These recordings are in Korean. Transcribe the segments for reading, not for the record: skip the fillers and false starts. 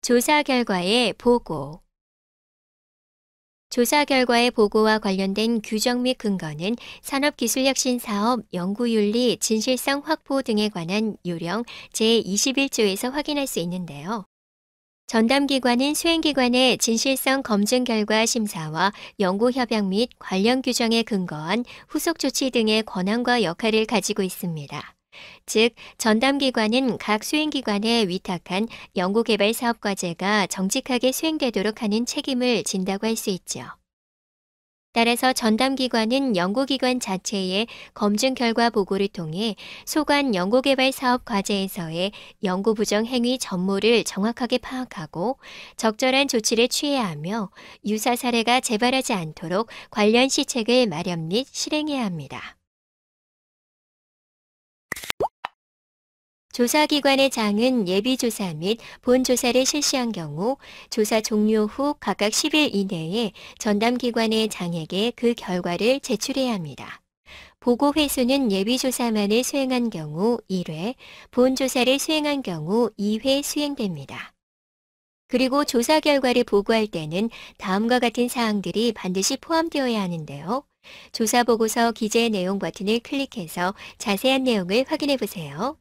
조사 결과의 보고. 조사 결과의 보고와 관련된 규정 및 근거는 산업기술혁신사업 연구윤리 진실성 확보 등에 관한 요령 제21조에서 확인할 수 있는데요. 전담기관은 수행기관의 진실성 검증 결과 심사와 연구협약 및 관련 규정에 근거한 후속 조치 등의 권한과 역할을 가지고 있습니다. 즉, 전담기관은 각 수행기관에 위탁한 연구개발 사업 과제가 정직하게 수행되도록 하는 책임을 진다고 할 수 있죠. 따라서 전담기관은 연구기관 자체의 검증 결과 보고를 통해 소관 연구개발 사업 과제에서의 연구 부정 행위 전모를 정확하게 파악하고 적절한 조치를 취해야 하며 유사 사례가 재발하지 않도록 관련 시책을 마련 및 실행해야 합니다. 조사기관의 장은 예비조사 및 본조사를 실시한 경우 조사 종료 후 각각 10일 이내에 전담기관의 장에게 그 결과를 제출해야 합니다. 보고 횟수는 예비조사만을 수행한 경우 1회, 본조사를 수행한 경우 2회 수행됩니다. 그리고 조사 결과를 보고할 때는 다음과 같은 사항들이 반드시 포함되어야 하는데요. 조사 보고서 기재 내용 버튼을 클릭해서 자세한 내용을 확인해 보세요.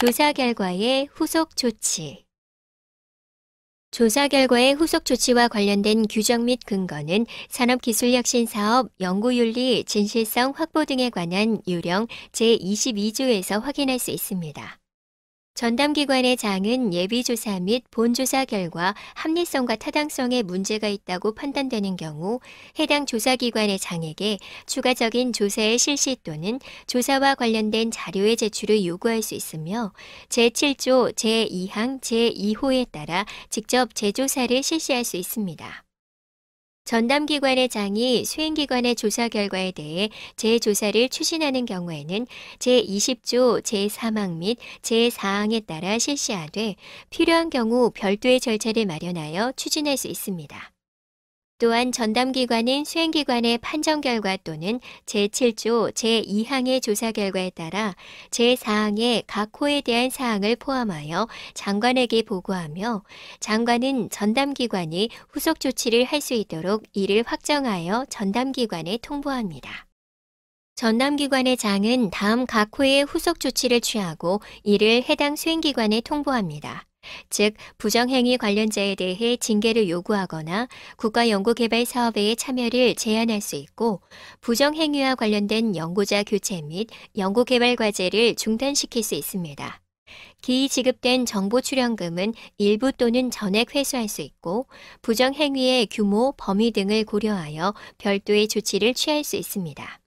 조사 결과의 후속 조치. 조사 결과의 후속 조치와 관련된 규정 및 근거는 산업기술혁신사업 연구윤리 진실성 확보 등에 관한 요령 제22조에서 확인할 수 있습니다. 전담기관의 장은 예비조사 및 본조사 결과 합리성과 타당성에 문제가 있다고 판단되는 경우 해당 조사기관의 장에게 추가적인 조사의 실시 또는 조사와 관련된 자료의 제출을 요구할 수 있으며 제7조 제2항 제2호에 따라 직접 재조사를 실시할 수 있습니다. 전담기관의 장이 수행기관의 조사 결과에 대해 재조사를 추진하는 경우에는 제20조 제3항 및 제4항에 따라 실시하되 필요한 경우 별도의 절차를 마련하여 추진할 수 있습니다. 또한 전담기관은 수행기관의 판정 결과 또는 제7조 제2항의 조사 결과에 따라 제4항의 각 호에 대한 사항을 포함하여 장관에게 보고하며 장관은 전담기관이 후속 조치를 할 수 있도록 이를 확정하여 전담기관에 통보합니다. 전담기관의 장은 다음 각 호의 후속 조치를 취하고 이를 해당 수행기관에 통보합니다. 즉, 부정행위 관련자에 대해 징계를 요구하거나 국가연구개발 사업에 참여를 제한할 수 있고, 부정행위와 관련된 연구자 교체 및 연구개발 과제를 중단시킬 수 있습니다. 기지급된 정보 출연금은 일부 또는 전액 회수할 수 있고, 부정행위의 규모, 범위 등을 고려하여 별도의 조치를 취할 수 있습니다.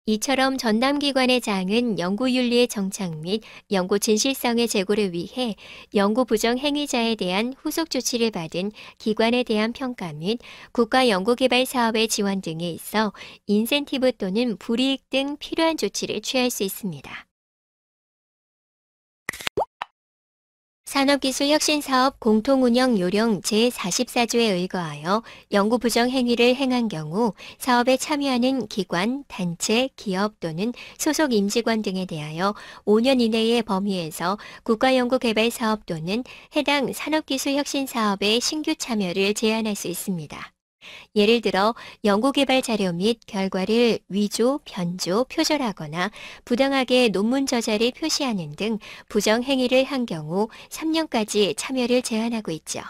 이처럼 전담기관의 장은 연구윤리의 정착 및 연구 진실성의 제고를 위해 연구 부정 행위자에 대한 후속 조치를 받은 기관에 대한 평가 및 국가 연구개발 사업의 지원 등에 있어 인센티브 또는 불이익 등 필요한 조치를 취할 수 있습니다. 산업기술혁신사업 공통운영 요령 제44조에 의거하여 연구부정 행위를 행한 경우 사업에 참여하는 기관, 단체, 기업 또는 소속 임직원 등에 대하여 5년 이내의 범위에서 국가연구개발사업 또는 해당 산업기술혁신사업의 신규 참여를 제한할 수 있습니다. 예를 들어 연구개발 자료 및 결과를 위조, 변조, 표절하거나 부당하게 논문 저자를 표시하는 등 부정행위를 한 경우 3년까지 참여를 제한하고 있죠.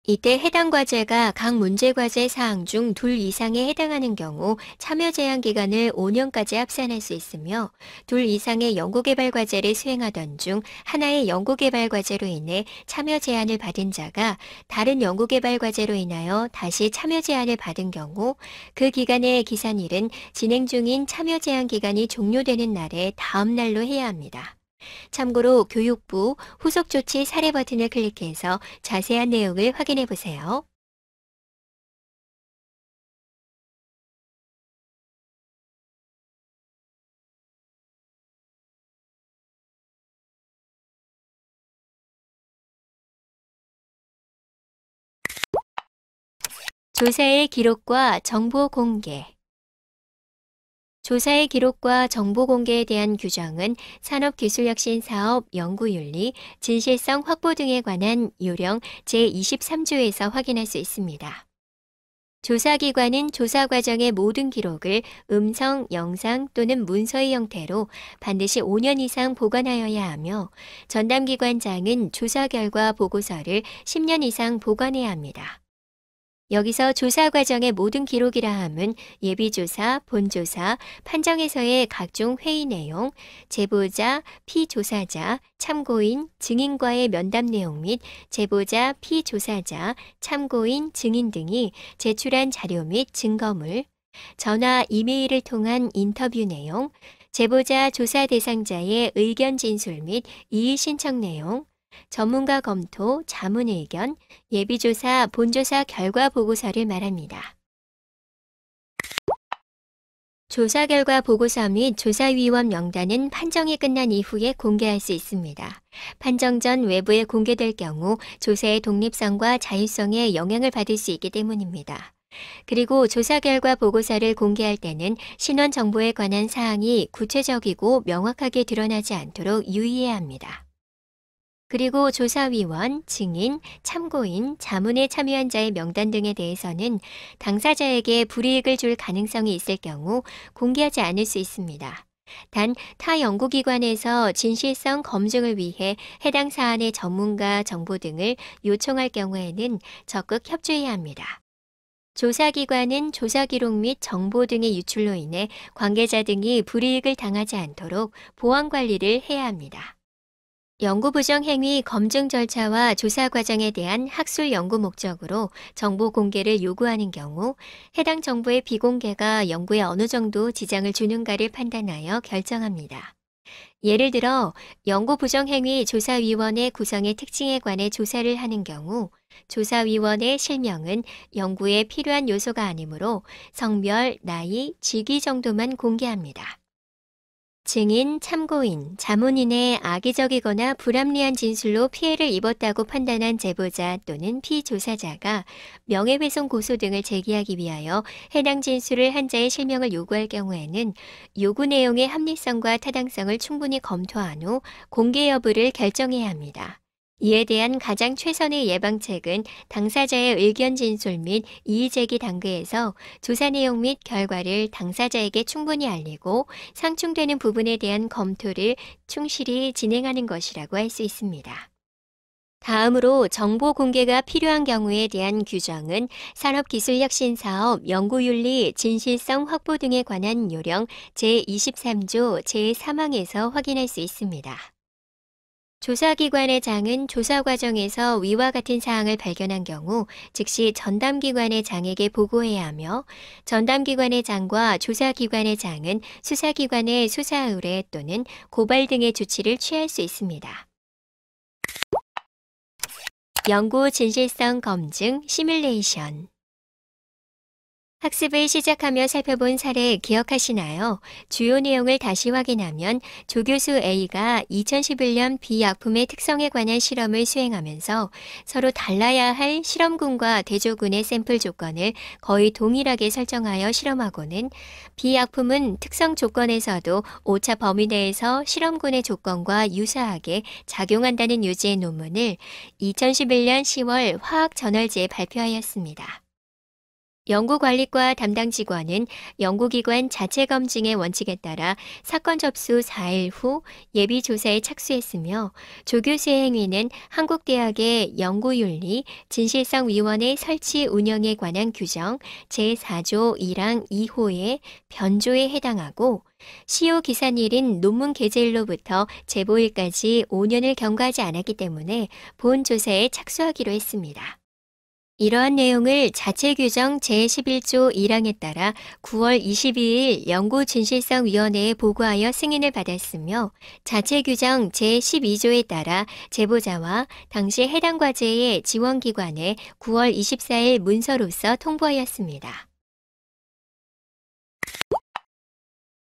이때 해당 과제가 각 문제과제 사항 중 둘 이상에 해당하는 경우 참여 제한 기간을 5년까지 합산할 수 있으며 둘 이상의 연구개발 과제를 수행하던 중 하나의 연구개발 과제로 인해 참여 제한을 받은 자가 다른 연구개발 과제로 인하여 다시 참여 제한을 받은 경우 그 기간의 기산일은 진행 중인 참여 제한 기간이 종료되는 날의 다음 날로 해야 합니다. 참고로 교육부 후속 조치 사례 버튼을 클릭해서 자세한 내용을 확인해 보세요. 조사의 기록과 정보 공개. 조사의 기록과 정보 공개에 대한 규정은 산업기술혁신사업 연구윤리, 진실성 확보 등에 관한 요령 제23조에서 확인할 수 있습니다. 조사기관은 조사 과정의 모든 기록을 음성, 영상 또는 문서의 형태로 반드시 5년 이상 보관하여야 하며 전담기관장은 조사 결과 보고서를 10년 이상 보관해야 합니다. 여기서 조사 과정의 모든 기록이라 함은 예비조사, 본조사, 판정에서의 각종 회의 내용, 제보자, 피조사자, 참고인, 증인과의 면담 내용 및 제보자, 피조사자, 참고인, 증인 등이 제출한 자료 및 증거물, 전화, 이메일을 통한 인터뷰 내용, 제보자 조사 대상자의 의견 진술 및 이의 신청 내용, 전문가 검토, 자문 의견, 예비조사, 본조사 결과 보고서를 말합니다. 조사 결과 보고서 및 조사위원 명단은 판정이 끝난 이후에 공개할 수 있습니다. 판정 전 외부에 공개될 경우 조사의 독립성과 자율성에 영향을 받을 수 있기 때문입니다. 그리고 조사 결과 보고서를 공개할 때는 신원 정보에 관한 사항이 구체적이고 명확하게 드러나지 않도록 유의해야 합니다. 그리고 조사위원, 증인, 참고인, 자문에 참여한 자의 명단 등에 대해서는 당사자에게 불이익을 줄 가능성이 있을 경우 공개하지 않을 수 있습니다. 단, 타 연구기관에서 진실성 검증을 위해 해당 사안의 전문가 정보 등을 요청할 경우에는 적극 협조해야 합니다. 조사기관은 조사 기록 및 정보 등의 유출로 인해 관계자 등이 불이익을 당하지 않도록 보안 관리를 해야 합니다. 연구 부정 행위 검증 절차와 조사 과정에 대한 학술 연구 목적으로 정보 공개를 요구하는 경우 해당 정보의 비공개가 연구에 어느 정도 지장을 주는가를 판단하여 결정합니다. 예를 들어 연구 부정 행위 조사위원회 구성의 특징에 관해 조사를 하는 경우 조사위원의 실명은 연구에 필요한 요소가 아니므로 성별, 나이, 직위 정도만 공개합니다. 증인, 참고인, 자문인의 악의적이거나 불합리한 진술로 피해를 입었다고 판단한 제보자 또는 피조사자가 명예훼손 고소 등을 제기하기 위하여 해당 진술을 한 자의 실명을 요구할 경우에는 요구 내용의 합리성과 타당성을 충분히 검토한 후 공개 여부를 결정해야 합니다. 이에 대한 가장 최선의 예방책은 당사자의 의견 진술 및 이의제기 단계에서 조사 내용 및 결과를 당사자에게 충분히 알리고 상충되는 부분에 대한 검토를 충실히 진행하는 것이라고 할 수 있습니다. 다음으로 정보 공개가 필요한 경우에 대한 규정은 산업기술혁신사업 연구윤리 진실성 확보 등에 관한 요령 제23조 제3항에서 확인할 수 있습니다. 조사기관의 장은 조사 과정에서 위와 같은 사항을 발견한 경우 즉시 전담기관의 장에게 보고해야 하며 전담기관의 장과 조사기관의 장은 수사기관의 수사 의뢰 또는 고발 등의 조치를 취할 수 있습니다. 연구 진실성 검증 시뮬레이션. 학습을 시작하며 살펴본 사례 기억하시나요? 주요 내용을 다시 확인하면 조교수 A가 2011년 비약품의 특성에 관한 실험을 수행하면서 서로 달라야 할 실험군과 대조군의 샘플 조건을 거의 동일하게 설정하여 실험하고는 비약품은 특성 조건에서도 오차 범위 내에서 실험군의 조건과 유사하게 작용한다는 유지의 논문을 2011년 10월 화학저널지에 발표하였습니다. 연구관리과 담당 직원은 연구기관 자체 검증의 원칙에 따라 사건 접수 4일 후 예비조사에 착수했으며 조교수의 행위는 한국대학의 연구윤리 진실성위원회 설치 운영에 관한 규정 제4조 1항 2호의 변조에 해당하고 시효 기산일인 논문 게재일로부터 제보일까지 5년을 경과하지 않았기 때문에 본 조사에 착수하기로 했습니다. 이러한 내용을 자체 규정 제11조 1항에 따라 9월 22일 연구진실성위원회에 보고하여 승인을 받았으며 자체 규정 제12조에 따라 제보자와 당시 해당 과제의 지원기관에 9월 24일 문서로서 통보하였습니다.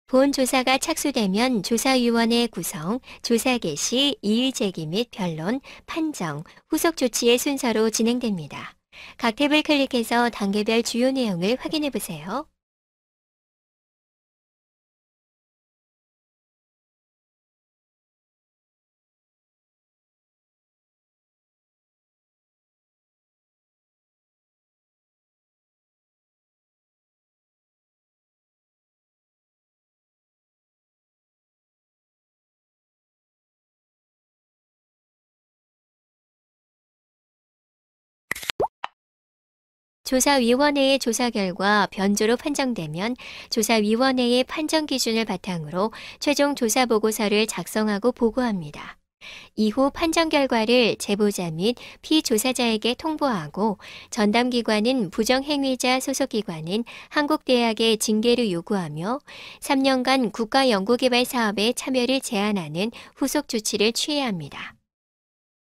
본 조사가 착수되면 조사위원회 구성, 조사 개시, 이의제기 및 변론, 판정, 후속 조치의 순서로 진행됩니다. 각 탭을 클릭해서 단계별 주요 내용을 확인해 보세요. 조사위원회의 조사 결과 변조로 판정되면 조사위원회의 판정 기준을 바탕으로 최종 조사 보고서를 작성하고 보고합니다. 이후 판정 결과를 제보자 및 피조사자에게 통보하고 전담기관인 부정행위자 소속기관인 한국대학에 징계를 요구하며 3년간 국가연구개발 사업에 참여를 제한하는 후속 조치를 취해야 합니다.